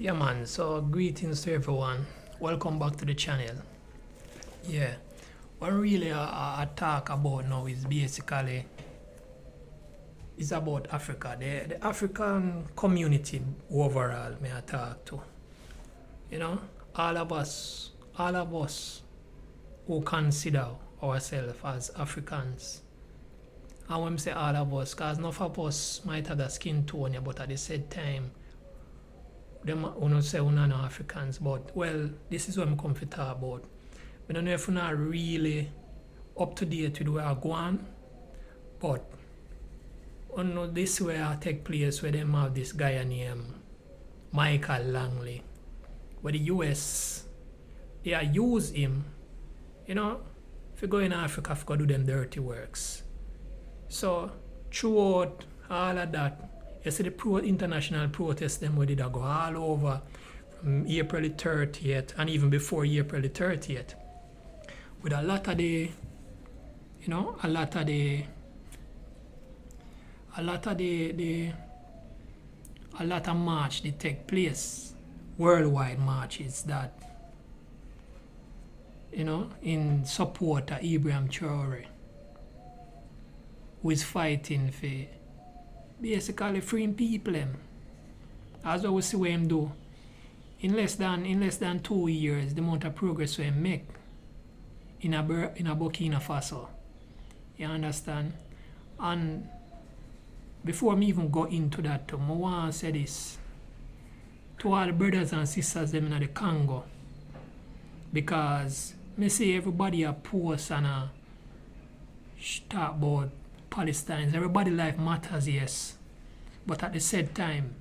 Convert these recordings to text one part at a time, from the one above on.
Yeah, man. So, greetings to everyone. Welcome back to the channel. Yeah, what really I talk about now is basically is about Africa, the African community overall. May I talk to? You know, all of us who consider ourselves as Africans. And when I say all of us, because none of us might have the skin tone, yeah, but at the same time, them wanna say we're not Africans, but well, this is what I'm come to talk about. I don't know if we're not really up to date with where I go on, but you know, this where I take place where them have this guy named Michael Langley, where the US they are use him, you know, if you go in Africa, if you go do them dirty works. So throughout all of that, you see the international protests them where did I go all over from April the 30th and even before April the 30th. With a lot of the, you know, a lot of the march that take place, worldwide marches that, you know, in support of Ibrahim Traore, who is fighting for basically freeing people them. As we see what him do. In less than 2 years, the amount of progress we make in a Burkina Faso. You understand? And before me even go into that, I want to say this to all the brothers and sisters them in the Congo, because me see everybody a post and a talk about Palestine. Everybody life matters, yes, but at the same time,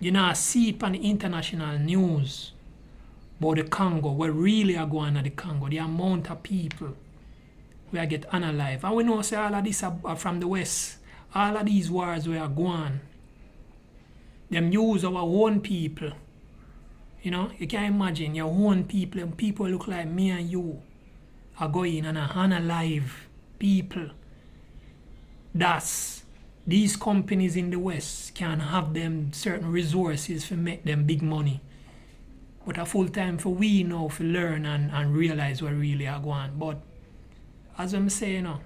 you know, I see it on the international news about the Congo, where really are going on the Congo, the amount of people we are get unalive. And we know say all of this are from the West. All of these wars we are going, them use our own people. You know, you can imagine your own people, and people look like me and you are going and are unalive people. Thus, these companies in the West can have them certain resources to make them big money. But a full time for we now to learn and realize what really are going. But as I'm saying, you know,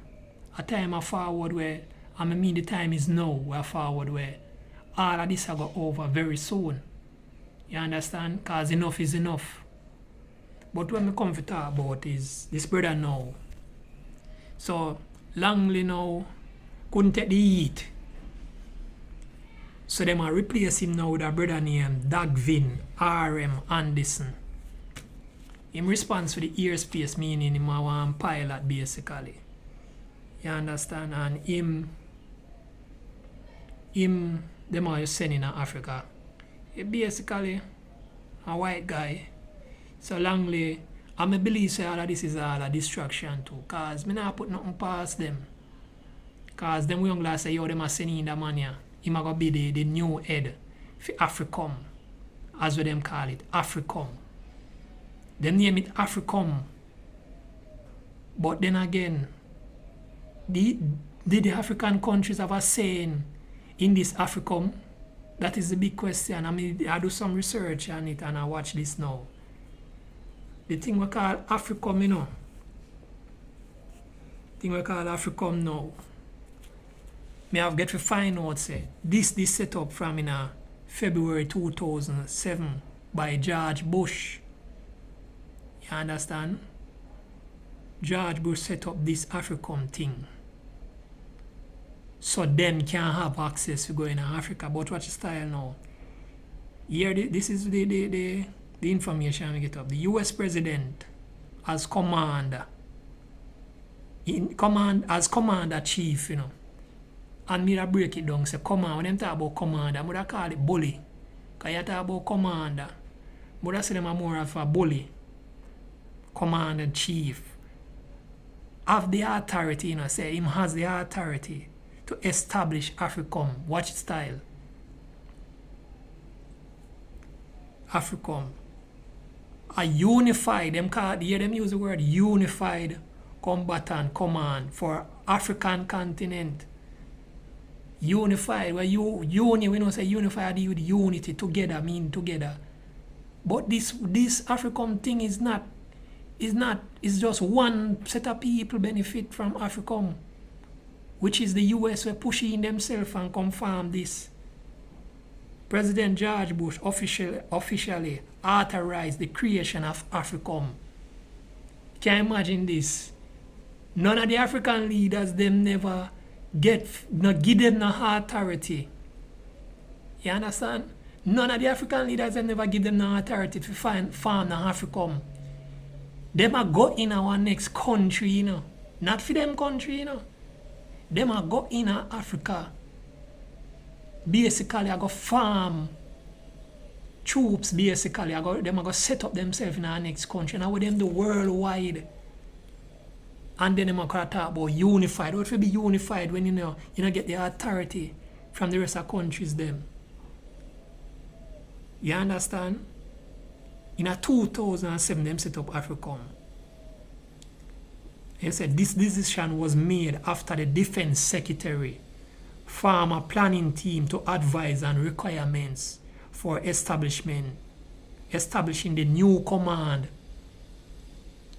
a time of forward where, I mean the time is now, we're forward where all of this will go over very soon. You understand? Because enough is enough. But what I come to talk about is this brother now. So, Langley now couldn't take the heat. So they might replace him now with a brother named Dagvin R.M. Anderson. In response to the airspace, meaning him a one pilot basically. You understand? And him them are sending in Africa. He basically a white guy. So Langley, I believe say all of this is all a distraction too. Cause me not put nothing past them. Cause them young lads say, yo, them are sending in the money. He might go be the new head for Africom. As what them call it, Africom. Them name it Africom. But then again, did the African countries have a saying in this Africom? That is the big question. I mean, I do some research on it and I watch this now. The thing we call Africom, you know. Thing we call Africom now. Me have get to find out say this set up from in February 2007 by George Bush. You understand? George Bush set up this Africom thing. So them can have access to go in Africa. But watch the style now. Here this is the information we get up. The US president as commander. As commander chief, you know. And me break it down, say command. When them talk about commander, I would call it bully. Because you talk about commander, I would say them are more of a bully. Commander chief. Have the authority, you know, say him has the authority to establish Africom. Watch its style. Africom. A unified, hear them use the word unified combatant command for African continent. unified. Well, we don't say unified with unity, together, mean together. But this AFRICOM thing is not, it's just one set of people benefit from AFRICOM, which is the US were pushing themselves and confirm this. President George Bush officially authorized the creation of AFRICOM. Can you imagine this? None of the African leaders, them never give them no authority. You understand? None of the African leaders, them never give them no authority to form the AFRICOM. Them a go in our next country, you know. Not for them country, you know. Them a go in Africa. Basically, I go farm troops, basically. Them a go set up themselves in our next country. And I with them do worldwide. And then them a talk about unified. What will be unified when you get the authority from the rest of countries them? You understand? In 2007, them set up AFRICOM. They said this decision was made after the Defense Secretary formed a planning team to advise on requirements for establishing the new command.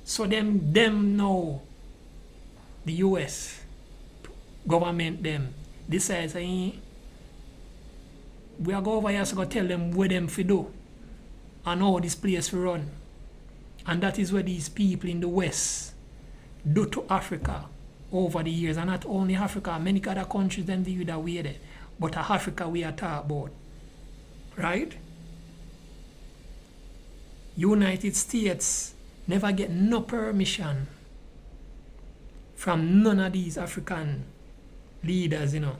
So them know the US government them decides we are go over here to go tell them what them to do and how this place will run. And that is what these people in the West do to Africa over the years. And not only Africa, many other countries them do that way there. But Africa we are talking about. Right? United States never get no permission from none of these African leaders, you know.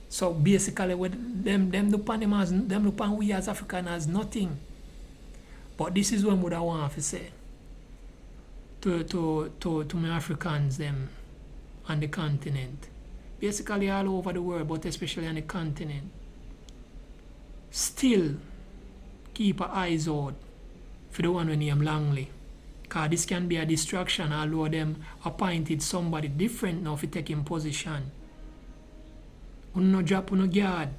So basically with them look upon we as African as nothing. But this is what I want to say to my Africans them on the continent. Basically all over the world, but especially on the continent. Still keep our eyes out for the one we name Langley. Because this can be a distraction, although them appointed somebody different now for taking position. No drop, no guard.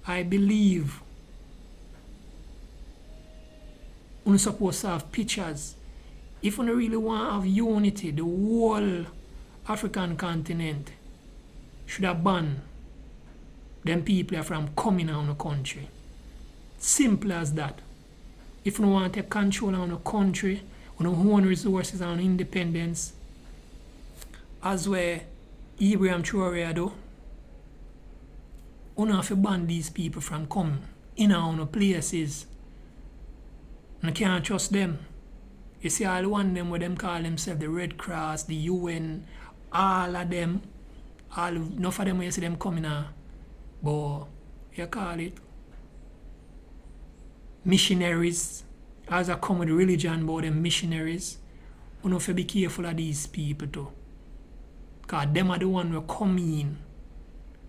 I believe we're supposed to have pictures. If we really want to have unity, the whole African continent should have banned them people from coming out of the country. Simple as that. If we want to take control of the country, on our own resources and independence, as where Ibrahim Traoré do, we have to ban these people from coming in our own places. And I can't trust them. You see, all one of them where them call themselves the Red Cross, the UN, all of them, enough of them where you see them coming out. But you call it missionaries. As I come with religion about them missionaries, we have to be careful of these people too. Because them are the ones who come in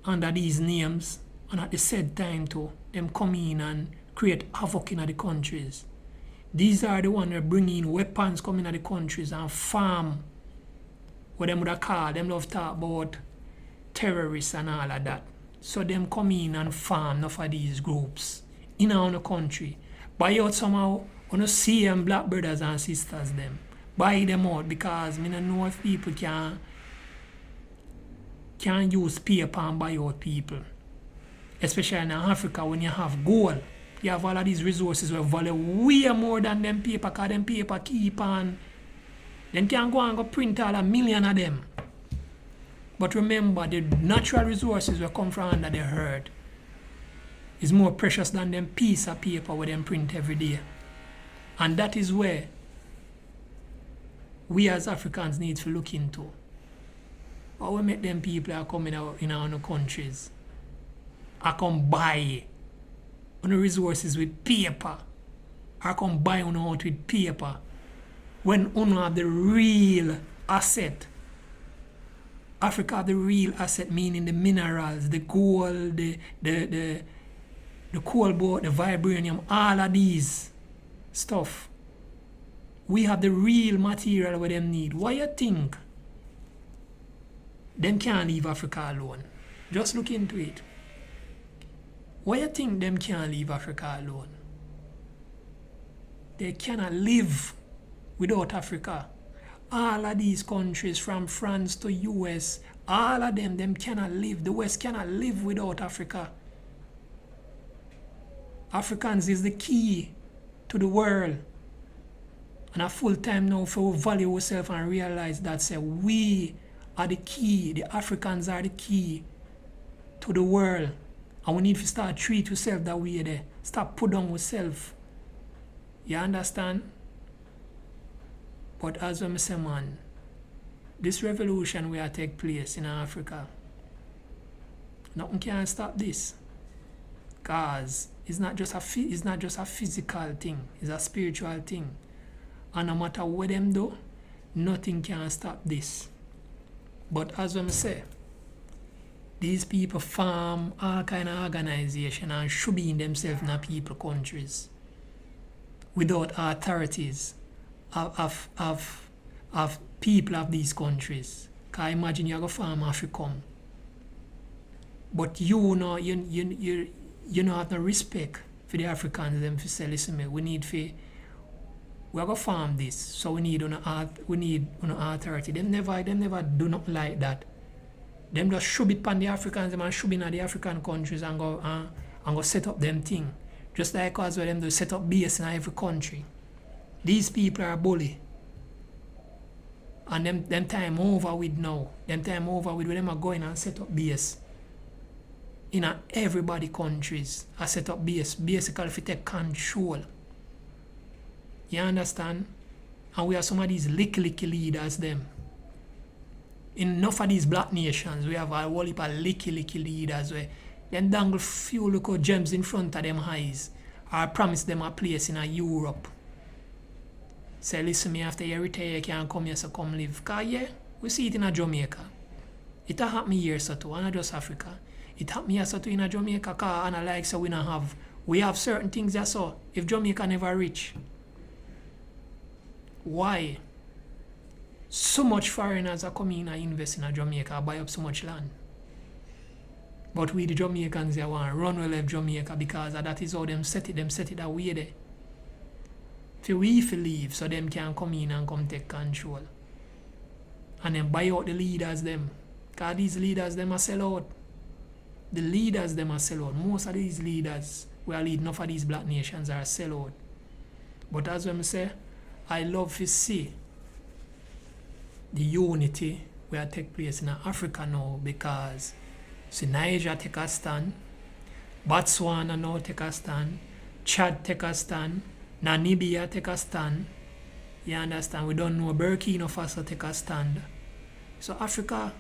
under these names, and at the said time too, them come in and create havoc in the countries. These are the ones who bring in weapons coming in the countries and farm what them would have called, them love talk about terrorists and all of that. So them come in and farm enough of these groups in our country. Buy out somehow, you know, see them black brothers and sisters them. Buy them out because I don't know if people can use paper and buy out people. Especially in Africa when you have gold. You have all of these resources that value way more than them paper, because them paper keep on. Them can go and go print all a million of them. But remember, the natural resources that come from under the earth is more precious than them piece of paper where them print every day. And that is where we as Africans need to look into. How we make them people are coming out in our own countries. I come buy on the resources with paper. I come buy on out with paper. When we have the real asset. Africa have the real asset, meaning the minerals, the gold, the cobalt, the vibranium, all of these stuff. We have the real material where them need. Why you think them can't leave Africa alone? Just look into it. Why you think them can't leave Africa alone? They cannot live without Africa. All of these countries from France to US, all of them cannot live. The West cannot live without Africa. Africans is the key to the world. And a full time now for we value ourselves and realize that say we are the key, the Africans are the key to the world. And we need to start treat ourselves that way there. Stop put down ourselves. You understand? But as I say, man, this revolution will take place in Africa. Nothing can stop this. Cause it's not just a physical thing, it's a spiritual thing. And no matter what them do, nothing can stop this. But as I say, these people form all kind of organization and should be in themselves in a people countries without authorities of people of these countries. Cause imagine you go farm Africa, but you know have no respect for the Africans. Them to say, listen, me, we are gonna farm this, so we need an authority. Them never do nothing like that. Them just shove it upon the Africans, them and shove in the African countries and go set up them thing. Just like us where them do set up base in every country. These people are bully. And them time over with now. Them time over with when them are going and set up base. In everybody countries I set up base. Basically if you take control. You understand? And we have some of these licky leaders them. In enough of these black nations, we have a whole heap of licky leaders where them dangle few little gems in front of them eyes or promise them a place in Europe. Say, listen, me after you retire, you can come here, so come live. Because yeah, we see it in Jamaica. It happen here so too, and not just Africa. It happen here so too in Jamaica, because and like so we have certain things that so if Jamaica never reach. Why? So much foreigners are coming in and invest in Jamaica, buy up so much land. But we the Jamaicans they want to run well of Jamaica because that is how them set it that way there. For we to leave so them can come in and come take control. And then buy out the leaders them. Because these leaders them are sell out. The leaders them are sell out. Most of these leaders who are leading enough of these black nations are sell out. But as I say, I love to see the unity will take place in Africa now because see Niger take a stand, Botswana now take a stand, Chad take a stand, Namibia take a stand. You understand? We don't know Burkina Faso take a stand. So Africa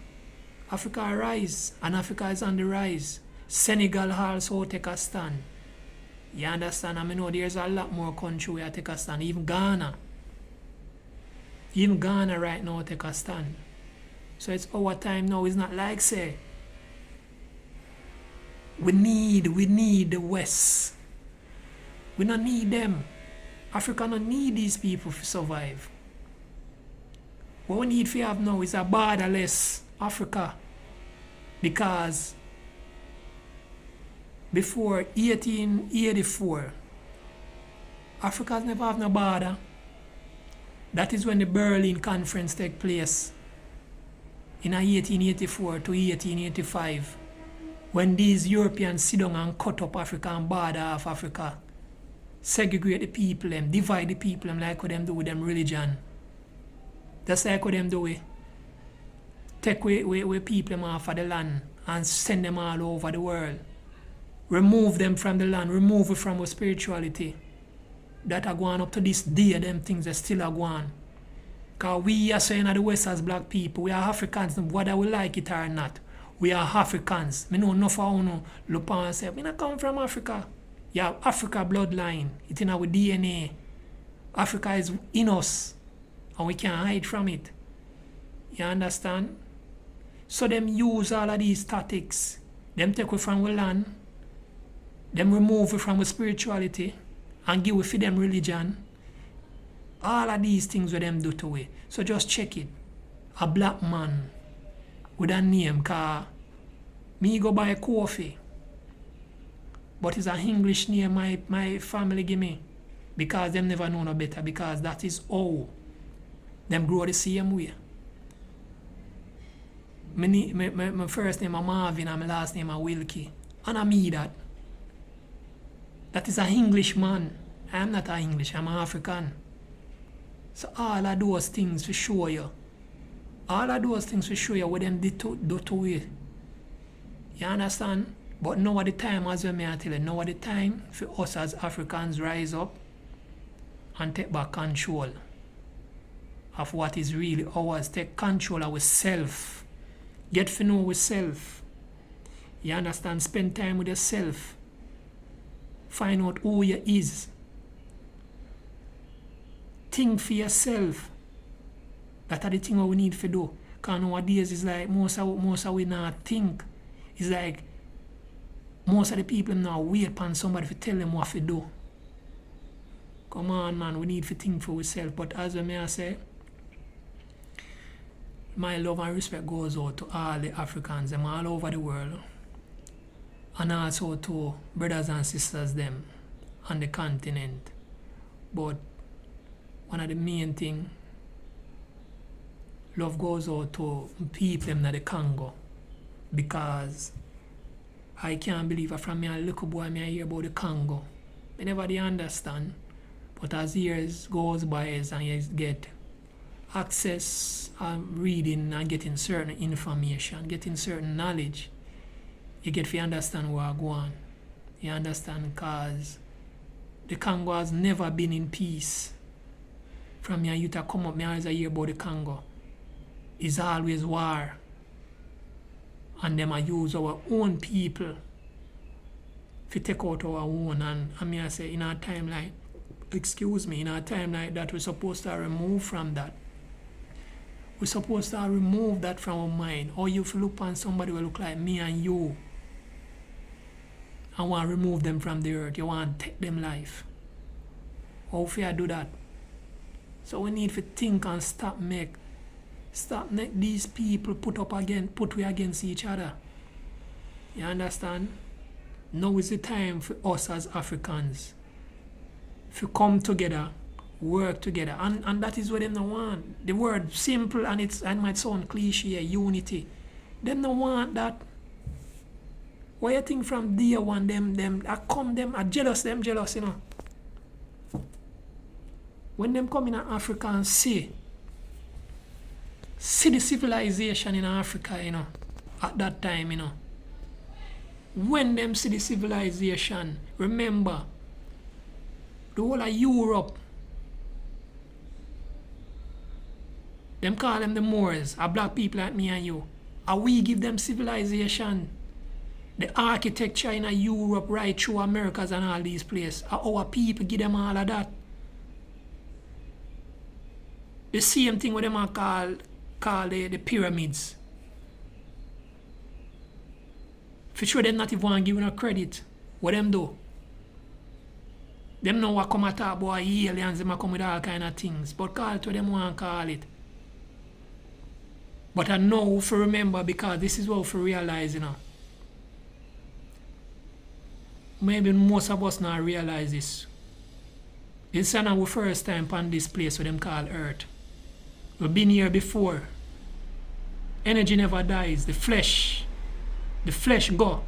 rise and Africa is on the rise. Senegal also take a stand. You understand? I mean, know there's a lot more country where take a stand. Even Ghana right now take a stand. So it's our time now. It's not like say we need the West. We don't need them. Africa don't need these people to survive. What we need to have now is a borderless Africa. Because before 1884, Africa's never have no border. That is when the Berlin Conference take place in 1884 to 1885. When these Europeans sit down and cut up Africa and border off Africa. Segregate the people, them, divide the people, them like what them do with them religion. That's like what them do. Take away people them off of the land and send them all over the world. Remove them from the land, remove it from our spirituality. That are going up to this day, them things are still are going. Because we are saying at the West as black people, we are Africans, whether we like it or not. We are Africans. I know enough of you look and say, I not come from Africa. You have Africa bloodline. It's in our DNA. Africa is in us. And we can't hide from it. You understand? So them use all of these tactics. Them take away from our land. Them remove it from our spirituality. And give it for them religion. All of these things with them do to we. So just check it. A black man with a name called Me go buy coffee. But it's an English name my family give me. Because them never know no better. Because that is how them grow the same way. My first name is Marvin and my last name is Wilkie. And I me that. That is an Englishman. I am not an English, I'm an African. So all of those things to show you. All of those things to show you what them did to you. You understand? But now at the time, as well, I tell you, now at the time for us as Africans rise up and take back control of what is really ours. Take control of ourselves. Get to know ourselves. You understand? Spend time with yourself. Find out who you is. Think for yourself. That are the thing we need to do. Because nowadays it's like most of we not think. It's like most of the people now wait upon somebody to tell them what to do. Come on, man, we need to think for ourselves. But as I say, my love and respect goes out to all the Africans, them all over the world. And also to brothers and sisters them on the continent. But one of the main thing, love goes out to people in the Congo. Because I can't believe it from me a little boy me I hear about the Congo. I never they understand. But as years goes by and you get access and reading and getting certain information, getting certain knowledge, you get to understand where I go on. You understand? Because the Congo has never been in peace. From your youth to come up, me always hear about the Congo. It's always war. And them I use our own people to take out our own. And I mean I say in a time like that we're supposed to remove from that. We're supposed to remove that from our mind. Or you look on somebody who look like me and you and want to remove them from the earth. You want to take them life. How if you do that? So we need to think and stop make these people put we against each other. You understand? Now is the time for us as Africans to come together, work together. And that is what them don't want. The word simple and it might sound cliche, unity. Them don't want that. Why you think from day one them are jealous, you know. When them come in Africa and see the civilization in Africa, you know, at that time, you know. When them see the civilization, remember, the whole of Europe, them call them the Moors, are black people like me and you. And we give them civilization. The architecture in Europe, right through Americas and all these places. Our people give them all of that. The same thing what them are call the pyramids. For sure them not even want to give no credit. What them do? Them know what come at talk about aliens, them come with all kind of things. But call it what them want to call it. But I know for remember because this is what for realize, you know. Maybe most of us not realize this. It's not our first time on this place what them call Earth. We've been here before. Energy never dies. The flesh go.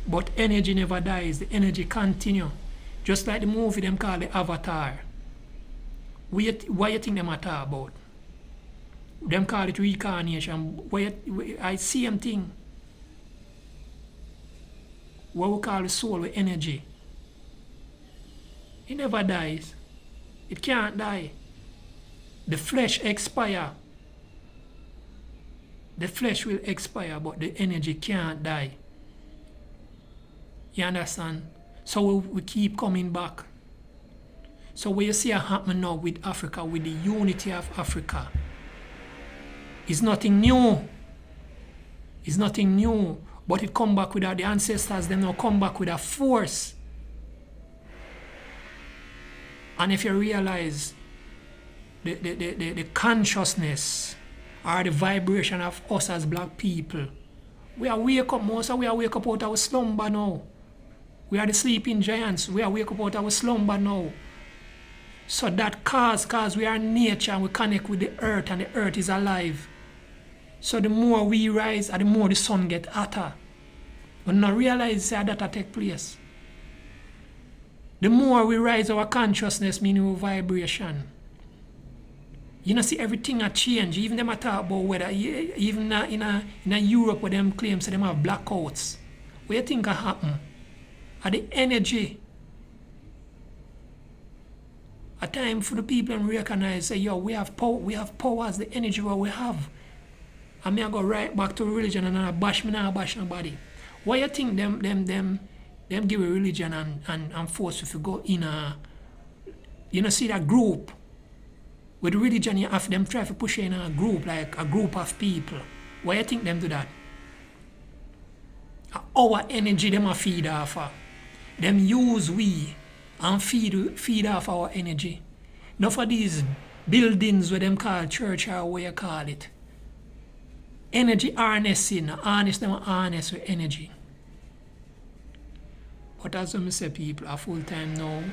But energy never dies. The energy continue. Just like the movie them call the Avatar. Why you think them talk about? Them call it reincarnation. I see them thing. What we call the soul with energy. It never dies. It can't die. The flesh expire. The flesh will expire, but the energy can't die. You understand? So we keep coming back. So what you see happen now with Africa, with the unity of Africa, it's nothing new. It's nothing new. But it come back with the ancestors, then now come back with a force. And if you realize the consciousness or the vibration of us as black people We are wake up, most of we are wake up out of our slumber now. We are the sleeping giants. We are wake up out of our slumber now. So that cause we are nature and we connect with the earth and the earth is alive. So the more we rise and the more the sun get hotter. But not realize that take place. The more we rise our consciousness, meaning vibration. You know, see everything a change. Even them a talk about whether even in a Europe where them claim so them have blackouts. What you think a happen? Are the energy? A time for the people to recognize say, yo, we have power as the energy what we have. And me I go right back to religion and I bash nobody. Why you think them give a religion and force if you go in a see that group? With religion you have them try to push in a group, like a group of people. Why you think them do that? Our energy them a feed off of. Them use we and feed off our energy. Not for these buildings where them call church or what you call it. Energy harnessing, harness with energy. But as I say, people are full time now.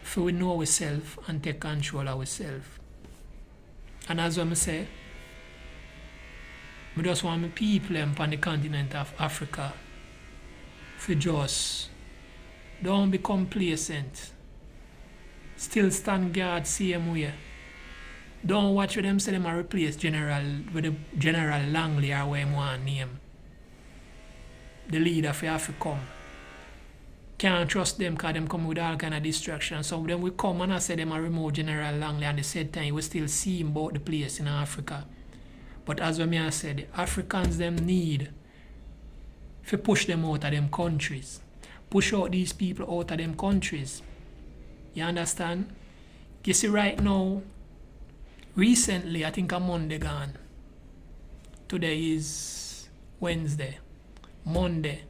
For we know ourselves and take control of ourselves. And as I say, I just want my people on the continent of Africa for just don't be complacent. Still stand guard same way. Don't watch with them say them a replace General Langley or what him want name. The leader for Africa. Can't trust them because them come with all kind of distractions. Some of them will come and I say them a remove General Langley and the said time we still see him about the place in Africa. But as I said, the Africans them need to push them out of them countries. Push out these people out of them countries. You understand? You see right now, recently, I think a Monday gone. Today is Wednesday. Monday,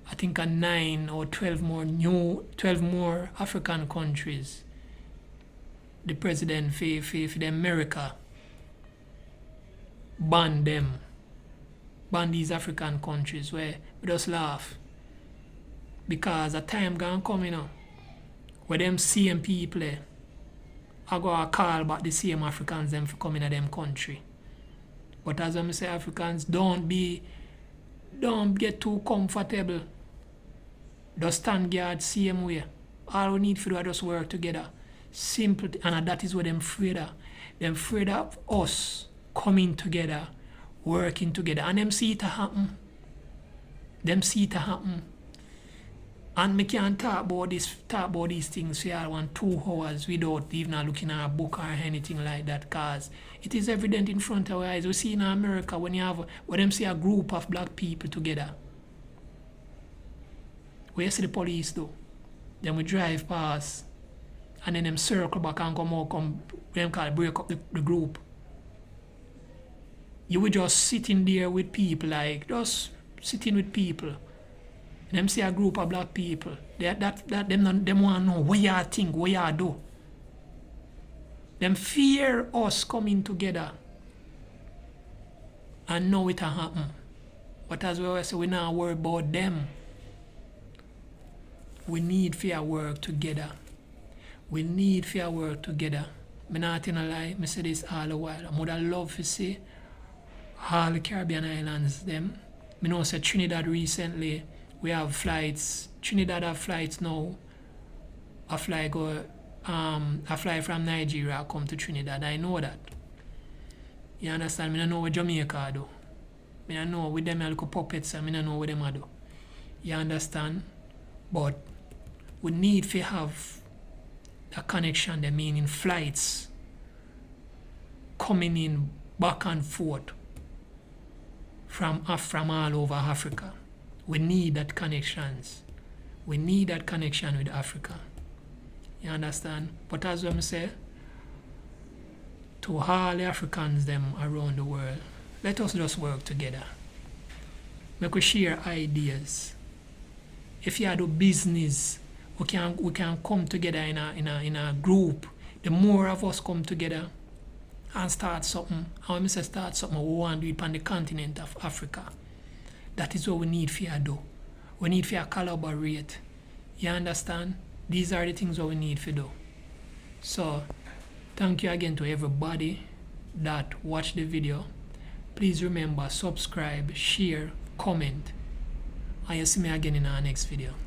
I think a 9 or 12 more African countries. The president for the America ban these African countries where we just laugh. Because a time gonna come, where them same people I go call back the same Africans them for coming to them country. But as I say, Africans don't get too comfortable. Just stand guard same way. All we need to do is just work together. Simple, and that is what them afraid of. Them afraid of us coming together, working together, and them see it happen. And me can't talk about these things for 2 hours without even looking at a book or anything like that, because it is evident in front of our eyes. We see in America when them see a group of black people together. Where you see the police do. Then we drive past and then them circle back and break up the group. You were just sitting there with people, Them see a group of black people. Them want to know what you think, what you do. Them fear us coming together. And know it will happen. But as we always say, we not worry about them. We need to work together. Me not in a lie, me say this all the while. I would love to see all the Caribbean islands them. Me know say Trinidad recently we have flights. Trinidad have flights now. A fly from Nigeria come to Trinidad. I know that. You understand? Me don't know what Jamaica do. Me don't know with them little puppets and me don't know what them do. You understand? But we need to have a connection, that meaning flights coming in back and forth from all over Africa. We need that connections. We need that connection with Africa. You understand? But as I say, to all the Africans them around the world, let us just work together. Make we share ideas. If you do business, we can come together in a group. The more of us come together and start something. And when I say start something, we want to do it on the continent of Africa. That is what we need for you to do. We need for you to collaborate. You understand? These are the things that we need to do. So, thank you again to everybody that watched the video. Please remember, subscribe, share, comment. And you see me again in our next video.